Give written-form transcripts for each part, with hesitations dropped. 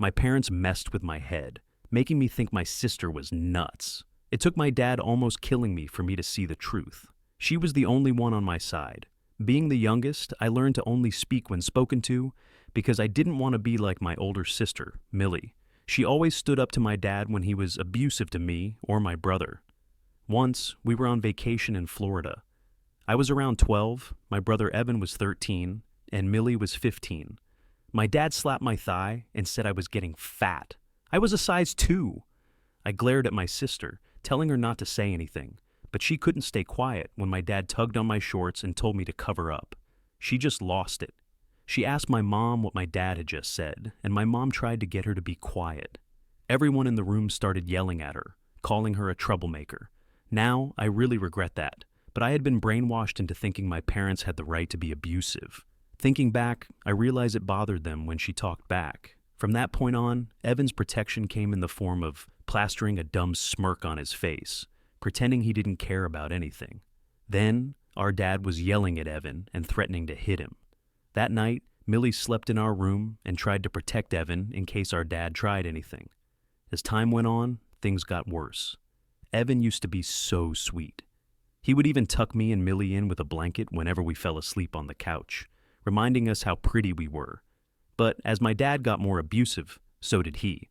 my parents messed with my head, making me think my sister was nuts. It took my dad almost killing me for me to see the truth. She was the only one on my side. Being the youngest, I learned to only speak when spoken to because I didn't want to be like my older sister, Millie. She always stood up to my dad when he was abusive to me or my brother. Once, we were on vacation in Florida. I was around 12, my brother Evan was 13, and Millie was 15. My dad slapped my thigh and said I was getting fat. I was a size 2. I glared at my sister, telling her not to say anything, but she couldn't stay quiet when my dad tugged on my shorts and told me to cover up. She just lost it. She asked my mom what my dad had just said, and my mom tried to get her to be quiet. Everyone in the room started yelling at her, calling her a troublemaker. Now, I really regret that, but I had been brainwashed into thinking my parents had the right to be abusive. Thinking back, I realized it bothered them when she talked back. From that point on, Evan's protection came in the form of plastering a dumb smirk on his face, pretending he didn't care about anything. Then, our dad was yelling at Evan and threatening to hit him. That night, Millie slept in our room and tried to protect Evan in case our dad tried anything. As time went on, things got worse. Evan used to be so sweet. He would even tuck me and Millie in with a blanket whenever we fell asleep on the couch, reminding us how pretty we were. But as my dad got more abusive, so did he.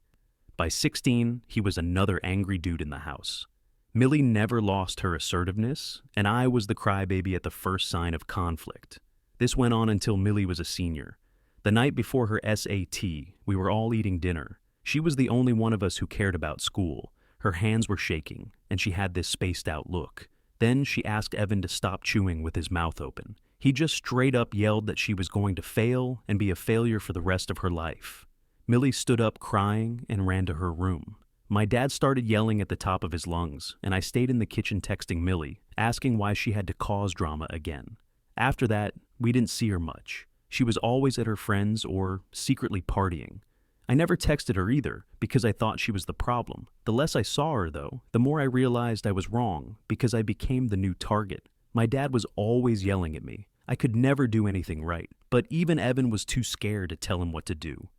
By 16, he was another angry dude in the house. Millie never lost her assertiveness, and I was the crybaby at the first sign of conflict. This went on until Millie was a senior. The night before her SAT, we were all eating dinner. She was the only one of us who cared about school. Her hands were shaking, and she had this spaced-out look. Then she asked Evan to stop chewing with his mouth open. He just straight up yelled that she was going to fail and be a failure for the rest of her life. Millie stood up crying and ran to her room. My dad started yelling at the top of his lungs, and I stayed in the kitchen texting Millie, asking why she had to cause drama again. After that, we didn't see her much. She was always at her friends' or secretly partying. I never texted her either, because I thought she was the problem. The less I saw her, though, the more I realized I was wrong, because I became the new target. My dad was always yelling at me. I could never do anything right, but even Evan was too scared to tell him what to do.